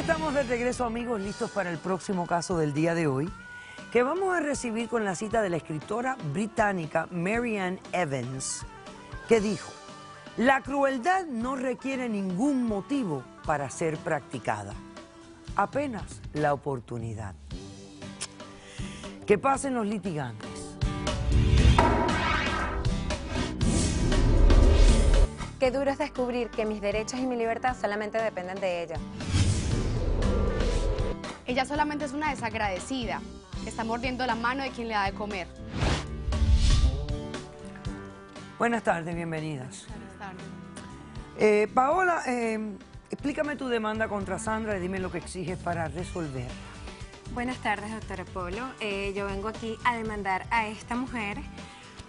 estamos de regreso, amigos, listos para el próximo caso del día de hoy, que vamos a recibir con la cita de la escritora británica Marianne Evans, que dijo: la crueldad no requiere ningún motivo para ser practicada, apenas la oportunidad. Que pasen los litigantes. Qué duro es descubrir que mis derechos y mi libertad solamente dependen de ella. Ella solamente es una desagradecida que está mordiendo la mano de quien le da de comer. Buenas tardes, bienvenidas. Buenas tardes. Paola, explícame tu demanda contra Sandra y dime lo que exiges para resolver. Buenas tardes, doctora Polo. Yo vengo aquí a demandar a esta mujer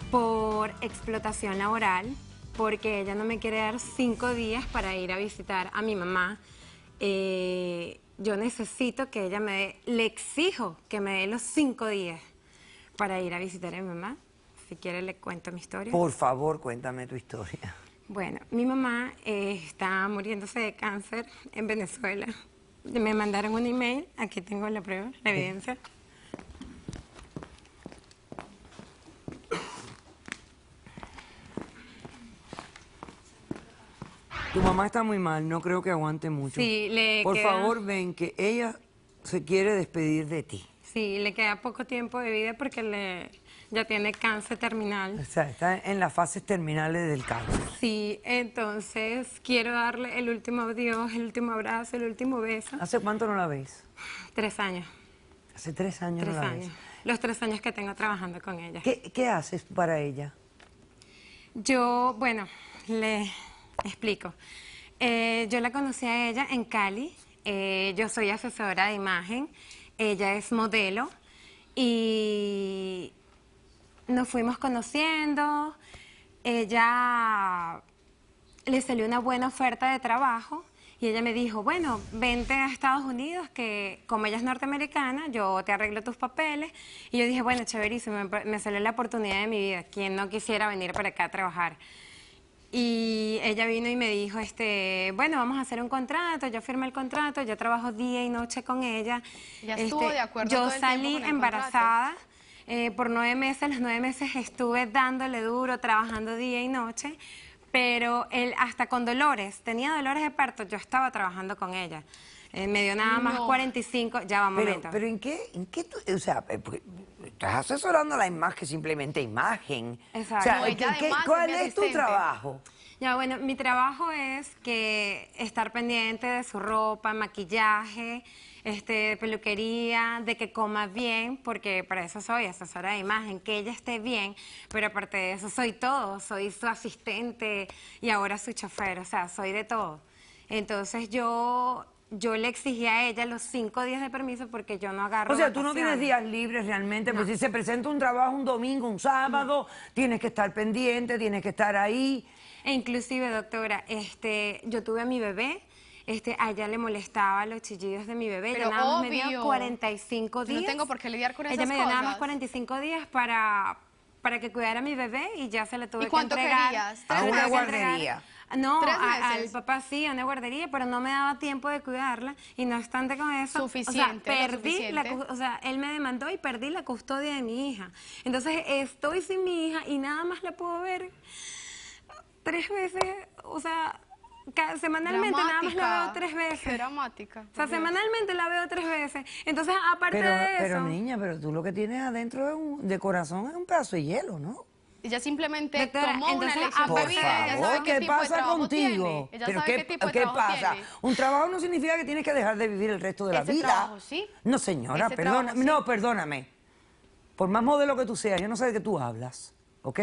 por explotación laboral, porque ella no me quiere dar 5 días para ir a visitar a mi mamá. Yo necesito que ella me dé, le exijo que me dé los 5 días para ir a visitar a mi mamá. Si quiere le cuento mi historia. Por favor, cuéntame tu historia. Bueno, mi mamá está muriéndose de cáncer en Venezuela. Me mandaron un email, aquí tengo la prueba, la evidencia. Tu mamá está muy mal, no creo que aguante mucho. Sí, Por favor, ven, que ella se quiere despedir de ti. Sí, le queda poco tiempo de vida porque ya tiene cáncer terminal. O sea, está en las fases terminales del cáncer. Sí, entonces quiero darle el último adiós, el último abrazo, el último beso. ¿Hace cuánto no la ves? 3 años. Hace 3 años 3 no la años. ves. Los 3 años que tengo trabajando con ella. ¿Qué haces para ella? Yo, bueno, le explico. Yo la conocí a ella en Cali. Yo soy asesora de imagen. Ella es modelo. Y nos fuimos conociendo. Ella le salió una buena oferta de trabajo. Y ella me dijo, bueno, vente a Estados Unidos, que como ella es norteamericana, yo te arreglo tus papeles. Y yo dije, bueno, chéverísimo, me salió la oportunidad de mi vida. ¿Quién no quisiera venir para acá a trabajar? Y ella vino y me dijo, bueno, vamos a hacer un contrato. Yo firmé el contrato, yo trabajo día y noche con ella. Ella estuvo de acuerdo yo todo el tiempo salí con el embarazada por 9 meses. Los 9 meses estuve dándole duro, trabajando día y noche. Pero él, hasta con dolores, tenía dolores de parto, yo estaba trabajando con ella. Me dio nada más 45, ya va un momento. Pero ¿en qué tú, o sea, porque estás asesorando la imagen que simplemente imagen? Exacto. O sea, No, ella además ¿cuál es mi es tu asistente. trabajo? Ya, bueno, mi trabajo es que estar pendiente de su ropa, maquillaje, peluquería, de que coma bien, porque para eso soy asesora de imagen, que ella esté bien, pero aparte de eso soy todo, soy su asistente y ahora su chofer, o sea, soy de todo. Entonces yo le exigí a ella los 5 días de permiso porque yo no agarro O sea, tú no vacaciones. tienes días libres realmente, No. pues si se presenta un trabajo un domingo, un sábado, tienes que estar pendiente, tienes que estar ahí. E inclusive, doctora, yo tuve a mi bebé, a ella le molestaba los chillidos de mi bebé. Pero ella nada más me obvio. dio 45 Yo días. no tengo por qué lidiar con esas Ella me dio nada más cosas. 45 días para que cuidara a mi bebé y ya se le tuve ¿Y cuánto que entregar. querías? Se A le una tuve que guardería. entregar. No, 3 al meses. papá sí, a una guardería, pero no me daba tiempo de cuidarla y no obstante con eso, Suficiente, o sea, lo perdí suficiente. o sea, él me demandó y perdí la custodia de mi hija. Entonces estoy sin mi hija y nada más la puedo ver 3 veces, o sea, semanalmente nada más la veo 3 veces. Qué dramática. O sea, semanalmente la veo 3 veces. Entonces, aparte de eso... Pero niña, pero tú lo que tienes adentro de corazón es un pedazo de hielo, ¿no? Ella simplemente Doctora, tomó una entonces, lección de Por vida. Ella favor, sabe qué ¿qué tipo de pasa trabajo contigo? tiene. Ella ¿Pero sabe qué tipo de qué trabajo pasa? tiene. Un trabajo no significa que tienes que dejar de vivir el resto de la Ese vida. trabajo sí. No, señora, Ese perdona, trabajo sí. no, perdóname. Por más modelo que tú seas, yo no sé de qué tú hablas, ¿ok?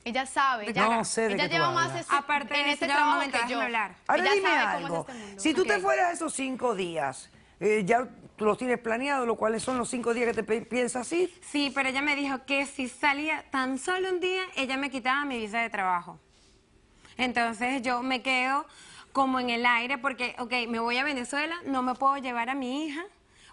Ella sabe. No sé de ella qué tú lleva más hablas. Aparte de en eso, este ya va un trabajo momento, que yo. déjame hablar. Ahora Ella dime sabe cómo algo. es este mundo. Si tú te Ok. fueras esos 5 días, ya tú los tienes planeados, lo cuales son los 5 días que te piensas ir. Sí, pero ella me dijo que si salía tan solo un día, ella me quitaba mi visa de trabajo. Entonces yo me quedo como en el aire porque, ok, me voy a Venezuela, no me puedo llevar a mi hija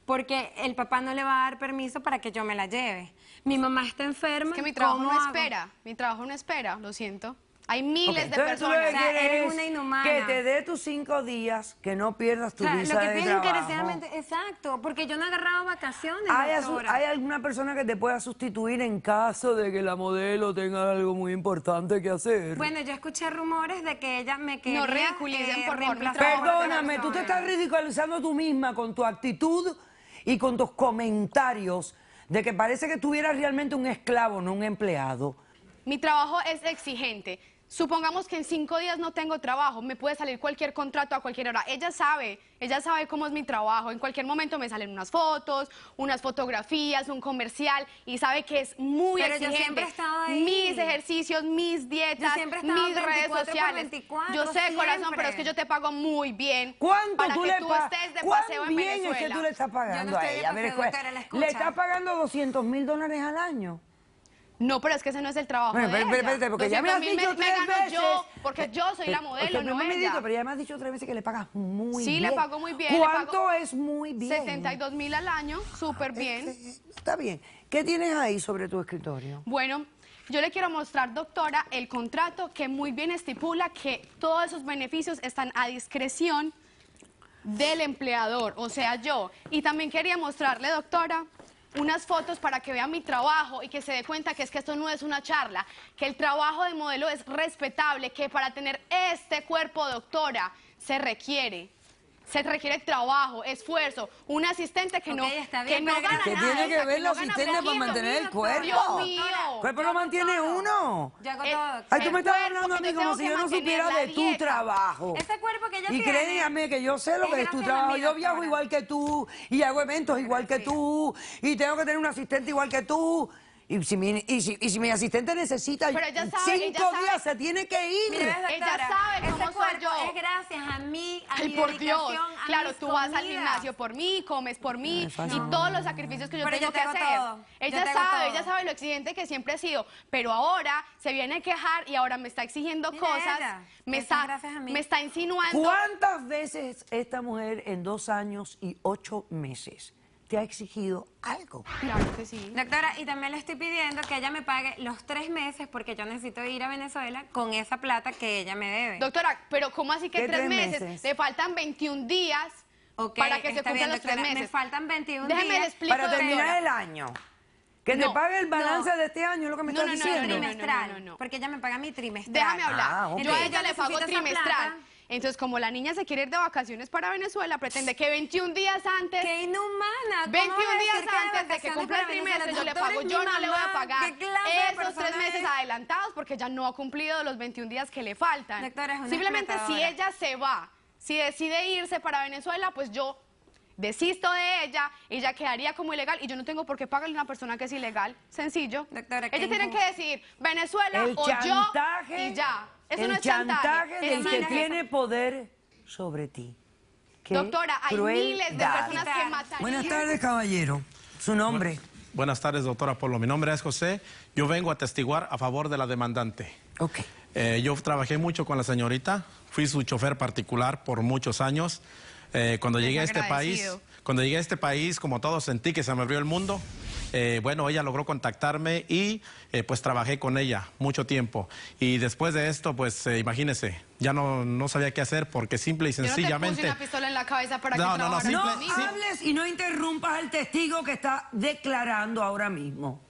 porque el papá no le va a dar permiso para que yo me la lleve. Mi mamá está enferma. Es que mi trabajo ¿cómo no hago? espera. Mi trabajo no espera, lo siento. Hay miles de Entonces tú lo que personas. O sea, quieres eres es una inhumana. que te dé tus 5 días, que no pierdas tu O sea, visa lo que de piden trabajo. encarecidamente, exacto, porque yo no he agarrado vacaciones, ¿Hay doctora. alguna persona que te pueda sustituir en caso de que la modelo tenga algo muy importante que hacer? Bueno, yo escuché rumores de que ella me quería No ridiculicen, por favor, mi reemplazar trabajo. por otra Perdóname, tú te persona. estás ridiculizando tú misma con tu actitud y con tus comentarios de que parece que tuvieras realmente un esclavo, no un empleado. Mi trabajo es exigente. Supongamos que en 5 días no tengo trabajo, me puede salir cualquier contrato a cualquier hora. Ella sabe cómo es mi trabajo. En cualquier momento me salen unas fotos, unas fotografías, un comercial y sabe que es muy Pero yo exigente. siempre he estado ahí. Mis ejercicios, mis Yo dietas, siempre he estado mis redes 24 por sociales. 24, Yo sé, corazón, siempre. pero es que yo te pago muy bien. ¿Cuánto para tú que le tú pagas? estés de ¿Cuán paseo en bien es que Venezuela? tú le estás pagando Yo no a estoy de ella? A ver, paseo, doctora, la escucha. le estás pagando $200,000 al año. No, pero es que ese no es el trabajo Bueno, de ella. espérate, porque ya me has 200.000 dicho me 3 gano veces. yo, porque yo soy la modelo, no ella. Pero ya me has dicho 3 veces que le pagas muy Sí, bien. le pago muy bien, le ¿Cuánto pago es muy bien? 72.000 al año, súper bien. Está bien. ¿Qué tienes ahí sobre tu escritorio? Bueno, yo le quiero mostrar, doctora, el contrato que muy bien estipula que todos esos beneficios están a discreción del empleador, o sea, yo. Y también quería mostrarle, doctora, unas fotos para que vea mi trabajo y que se dé cuenta que es que esto no es una charla, que el trabajo de modelo es respetable, que para tener este cuerpo, doctora, se requiere trabajo, esfuerzo, un asistente que Ok, no, está que bien, no pero gana ¿Qué nada. tiene que ver no los gana asistentes para poquito. mantener el cuerpo? Dios mío. ¿El cuerpo lo mantiene uno? Yo hago El- todo, Ay, doctora. tú me estás cuerpo hablando a que mí yo como tengo si que yo no mantener, supiera la de tu dieta. trabajo. Ese cuerpo que ella Y tiene. créeme que yo sé lo es que es tu gracias a trabajo. mí, Yo viajo doctora. igual que tú y hago eventos igual que tú y tengo que tener un asistente igual que tú. Y si mi asistente necesita Pero ella sabe, 5 ella sabe. días, se tiene que ir. Mire, ves, Ella doctora, sabe cómo ese soy cuerpo yo. es gracias a mí, a Ay, mi por Dios. dedicación, a Claro, mis tú vas al comidas. gimnasio por mí, comes por mí No es fácil, y no. todos los sacrificios que yo Pero tengo yo te que hago hacer. todo. Yo Ella te hago sabe, todo. ella sabe lo exigente que siempre he sido, pero ahora se viene a quejar y ahora me está exigiendo Mira cosas, ella, me eso es está, gracias a mí. me está insinuando. ¿Cuántas veces esta mujer en 2 años y 8 meses te ha exigido algo? Claro que sí. Doctora, y también le estoy pidiendo que ella me pague los 3 meses porque yo necesito ir a Venezuela con esa plata que ella me debe. Doctora, pero ¿cómo así que ¿Qué 3 3 meses? meses? Le faltan 21 días Ok, para que se está cumplan bien, los 3 doctora, meses. me faltan 21 Déjeme días. le explico, Para terminar doctora. el año. Que te No, pague el balance no. de este año, es lo que me No, estás no, no, diciendo. no, Trimestral, no. porque ella me paga mi trimestral. Déjame hablar. Ah, ok. Yo a ella Yo le pago necesito esa trimestral. plata. Entonces, como la niña se quiere ir de vacaciones para Venezuela, pretende que 21 días antes, ¡Qué inhumana! ¿Cómo 21 vas a días decir que de antes de que vacaciones cumpla el para Venezuela? trimestre, yo le Doctora, pago. es mi Yo no le voy a mamá. pagar ¿Qué clase de esos 3 persona meses es? adelantados porque ella no ha cumplido los 21 días que le faltan. Doctora, es una Simplemente si explotadora. ella se va, si decide irse para Venezuela, pues yo desisto de ella quedaría como ilegal y yo no tengo por qué pagarle a una persona que es ilegal. Sencillo. Doctora, qué ella tiene que injusto. decidir Venezuela El o chantaje, yo y ya. Eso el no es chantaje. chantaje Eso del no que es- tiene poder sobre ti. Qué Doctora, hay miles de crueldad. personas que matarían. Buenas tardes, caballero. Su nombre. Buenas tardes, doctora Polo. Mi nombre es José. Yo vengo a atestiguar a favor de la demandante. Ok. Yo trabajé mucho con la señorita. Fui su chofer particular por muchos años. Cuando llegué a este país, Desagradecido. como todos, sentí que se me abrió el mundo. Bueno, ella logró contactarme y pues trabajé con ella mucho tiempo. Y después de esto, pues imagínese, ya no sabía qué hacer porque simple y Yo no te sencillamente... puse una pistola en la cabeza para No, que no, trabajaras simple- No conmigo. hables y no interrumpas al testigo que está declarando ahora mismo.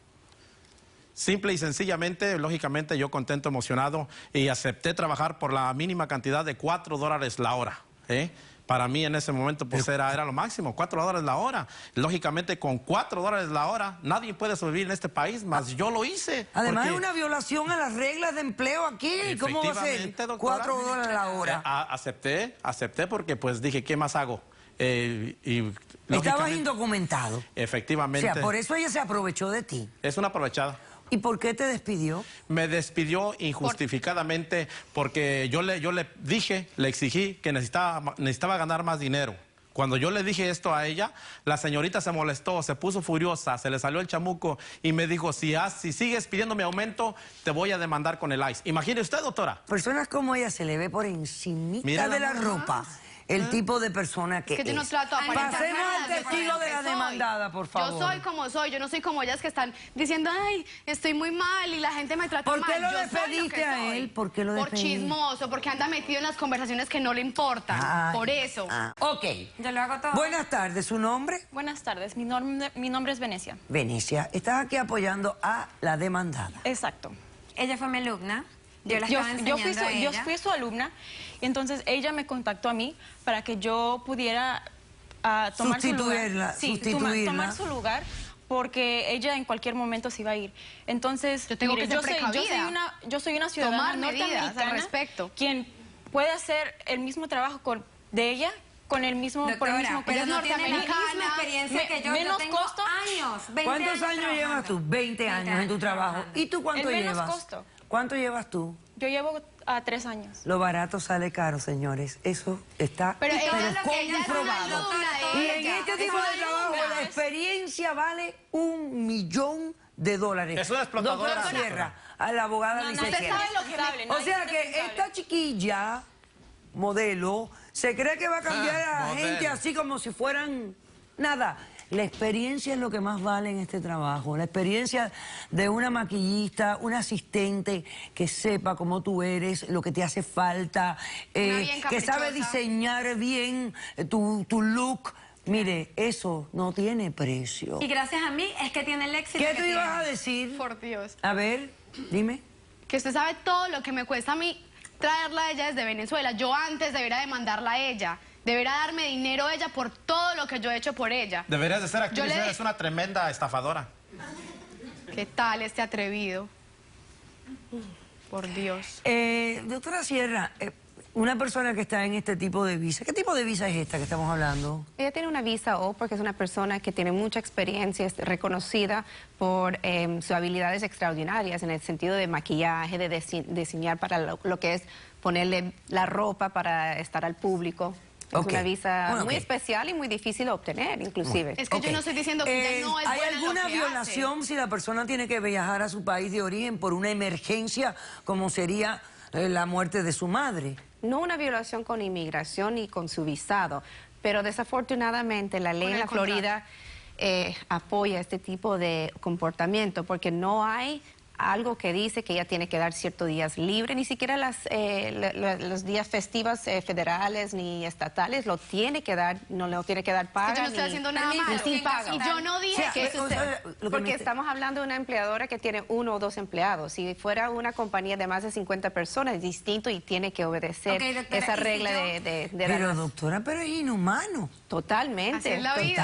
Simple y sencillamente, lógicamente, yo contento, emocionado y acepté trabajar por la mínima cantidad de $4 la hora. Para mí en ese momento pues era lo máximo, $4 la hora. Lógicamente con $4 la hora nadie puede sobrevivir en este país, más yo lo hice. Además porque- es una violación a las reglas de empleo aquí. ¿Cómo va a ser? Efectivamente, doctora. $4 la hora. Acepté porque pues dije, ¿qué más hago? Y Estabas lógicamente, indocumentado. O efectivamente, sea, por eso ella se aprovechó de ti. es una aprovechada. ¿Y por qué te despidió? Me despidió injustificadamente porque yo le dije, le exigí que necesitaba ganar más dinero. Cuando yo le dije esto a ella, la señorita se molestó, se puso furiosa, se le salió el chamuco y me dijo, si sigues pidiendo mi aumento, te voy a demandar con el ICE. Imagine usted, doctora. Personas como ella se le ve por encimita Mira de nada la más. ropa. el tipo de persona que Es que yo no trato de Ay, aparentar Pasemos nada al de testigo lo de que la soy. demandada, por favor. Yo soy como soy, yo no soy como ellas que están diciendo, ay, estoy muy mal y la gente me trata mal. ¿Por qué lo Yo soy despediste que a soy. él? ¿Por qué lo Por despediste? chismoso, porque anda metido en las conversaciones que no le importan. Ay, Por eso. Ok. Yo lo hago todo. Buenas tardes, ¿su nombre? Buenas tardes, mi nombre es Venecia. Venecia. Estás aquí apoyando a la demandada. Exacto. Ella fue mi alumna. Yo la estaba enseñando a yo ella. fui su alumna y entonces ella me contactó a mí para que yo pudiera tomar su lugar. Sustituirla. Tomar su lugar porque ella en cualquier momento se iba a ir. Entonces, Yo tengo que ser precavida. yo soy una ciudadana Tomar medidas norteamericana al respecto. quien puede hacer el mismo trabajo de ella con el mismo por el Doctora, mismo pero es no tiene la norteamericana, misma experiencia que yo. menos Yo tengo costo. años, 20 ¿Cuántos años llevas trabajando. tú? 20 años en tu trabajo. trabajando. ¿Y tú cuánto El menos llevas? costo. ¿Cuánto llevas tú? Yo llevo 3 años. Lo barato sale caro, señores. Eso está Pero ella es lo que ella es una comprobado. alumna de Y en ella. este Es tipo una de trabajo alumna. la experiencia vale $1.000.000. Es una explotadora. Doctora Sierra, a la abogada No, dice usted que... sabe lo que me- O sea que esta chiquilla, modelo, se cree que va a cambiar a la modelo. gente así como si fueran nada. La experiencia es lo que más vale en este trabajo. La experiencia de una maquillista, un asistente que sepa cómo tú eres, lo que te hace falta, bien que sabe caprichosa. diseñar bien tu look. Mire, eso no tiene precio. Y gracias a mí es que tiene el éxito ¿Qué que tú ibas a tiene. decir? Por Dios. A ver, dime. Que usted sabe todo lo que me cuesta a mí traerla a ella desde Venezuela. Yo antes debería demandarla a ella. Debería darme dinero a ella por todo lo que yo he hecho por ella. Deberías de ser actriz, Yo le- eres una tremenda estafadora. ¿Qué tal este atrevido? Por Dios. Doctora Sierra, una persona que está en este tipo de visa, ¿qué tipo de visa es esta que estamos hablando? Ella tiene una visa O porque es una persona que tiene mucha experiencia, es reconocida por sus habilidades extraordinarias en el sentido de maquillaje, de diseñar para lo que es ponerle la ropa para estar al público. Es Ok. una visa Bueno, muy ok. especial y muy difícil de obtener, inclusive. Es que Ok. yo no estoy diciendo que ella no es ¿Hay buena en lo alguna que violación si la persona tiene que viajar a su país de origen por una emergencia como sería la muerte de su madre? No una violación con inmigración ni con su visado, pero desafortunadamente la ley Con en el la Florida apoya este tipo de comportamiento porque no hay algo que dice que ella tiene que dar ciertos días libres, ni siquiera los días festivos federales ni estatales lo tiene que dar, no lo tiene que dar paga. yo no estoy ni- haciendo nada ni malo. sin paga. Y yo no dije O sea, que Eso o sea, se- lo que me porque está- estamos hablando de una empleadora que tiene 1 o 2 empleados. Si fuera una compañía de más de 50 personas es distinto y tiene que obedecer Ok, doctora, esa ¿y si regla yo- de Pero las- doctora, pero es inhumano. Totalmente. Así es la vida. Y si yo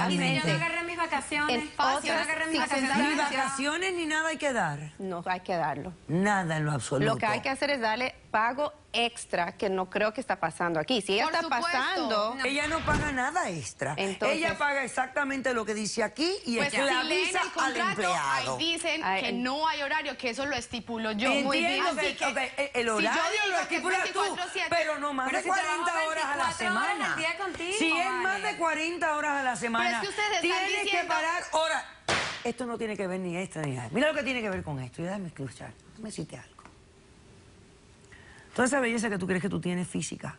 Totalmente. no agarré mis vacaciones, En si yo no otras agarré mis circunstancias- Ni vacaciones. vacaciones ni nada hay que dar. No hay que darlo. Nada en lo absoluto. Lo que hay que hacer es darle pago extra, que no creo que está pasando aquí. Si ella Por está supuesto. pasando... Ella no paga nada extra. Entonces- Ella paga exactamente lo que dice aquí y Pues si leen esclaviza el al contrato, empleado. ahí dicen Ay, que no hay horario, que eso lo estipulo yo. Entiendo Muy bien. que, Así que, ok, el si yo horario digo lo que es estipulas tú, 24/7, pero no más pero de si 40 trabajo horas a la 24 horas semana. al día contigo, Si es más vale. de 40 horas a la semana, Pero es que ustedes están tienes que diciendo- parar horas. Esto no tiene que ver ni extra ni nada. Mira lo que tiene que ver con esto. Y déjame escuchar. Me decirte algo. Toda esa belleza que tú crees que tú tienes física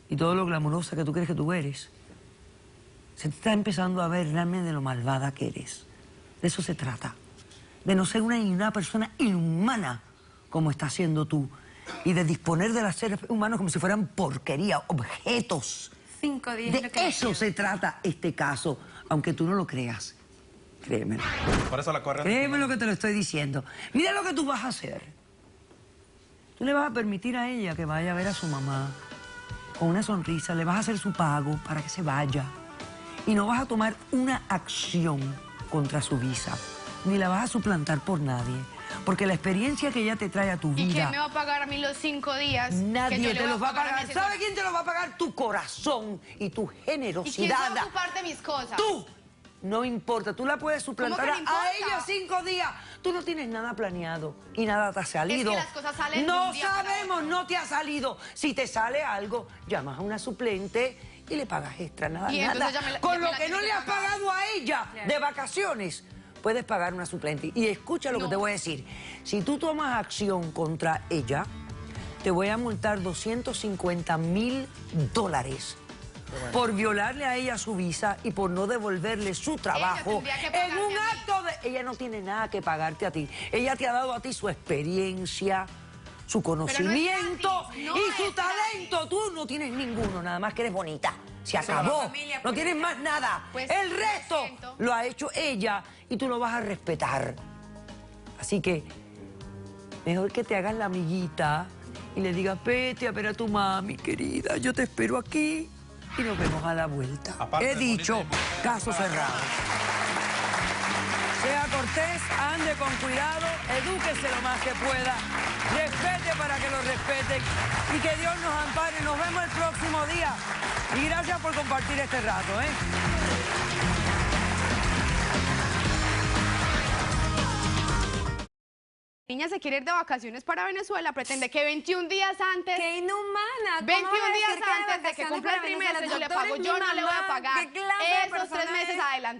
y todo lo glamurosa que tú crees que tú eres, se te está empezando a ver realmente lo malvada que eres. De eso se trata. De no ser una persona inhumana como estás siendo tú. Y de disponer de los seres humanos como si fueran porquería, objetos. 5 días. De lo que eso se trata este caso, aunque tú no lo creas. Créemelo. Por eso la corren. Créeme lo que te lo estoy diciendo. Mira lo que tú vas a hacer. Tú le vas a permitir a ella que vaya a ver a su mamá con una sonrisa, le vas a hacer su pago para que se vaya. Y no vas a tomar una acción contra su visa, ni la vas a suplantar por nadie. Porque la experiencia que ella te trae a tu ¿Y quién vida, me va a pagar a mí los 5 días? que yo nadie le te voy los va a mi pagar. asesor? ¿Sabe quién te los va a pagar? Tu corazón y tu ¿Y quién se generosidad. va a ocupar de mis cosas? Tú. No importa, tú la puedes suplantar ¿Cómo que no a importa? ella 5 días. Tú no tienes nada planeado y nada te ha salido. Es que las cosas salen de No un día para sabemos, otro. no te ha salido. Si te sale algo, llamas a una suplente y le pagas extra, nada, Y nada. entonces ya me Con la lo que tiene no que le has pagar. pagado a ella de vacaciones, puedes pagar una suplente. Y escucha lo que No. te voy a decir. Si tú tomas acción contra ella, te voy a multar $250,000 por violarle a ella su visa y por no devolverle su trabajo tendría que en pagarte un a mí. acto de... Ella no tiene nada que pagarte a ti. Ella te ha dado a ti su experiencia, su conocimiento gratis, no y es su talento. Tú no tienes ninguno, nada más que eres bonita. Se acabó. familia, No pues, tienes más nada. Pues, El lo resto siento. lo ha hecho ella y tú lo vas a respetar. Así que mejor que te hagas la amiguita y le digas, vete a ver a tu mami, querida, yo te espero aquí y nos vemos a la vuelta. Aparte He de dicho, bonita y- caso cerrado. Sea cortés, ande con cuidado, edúquese lo más que pueda, respete para que lo respeten y que Dios nos ampare. Nos vemos el próximo día y gracias por compartir este rato, ¿eh? Niña se quiere ir de vacaciones para Venezuela, pretende que 21 días antes... ¡Qué inhumana! 21 ¿Cómo vas a días decir que de antes de que vacaciones cumpla el para Venezuela? trimestre yo le Doctor, pago, es yo mi no le voy a mamá. pagar ¿Qué clase de esos 3 persona meses es? adelante.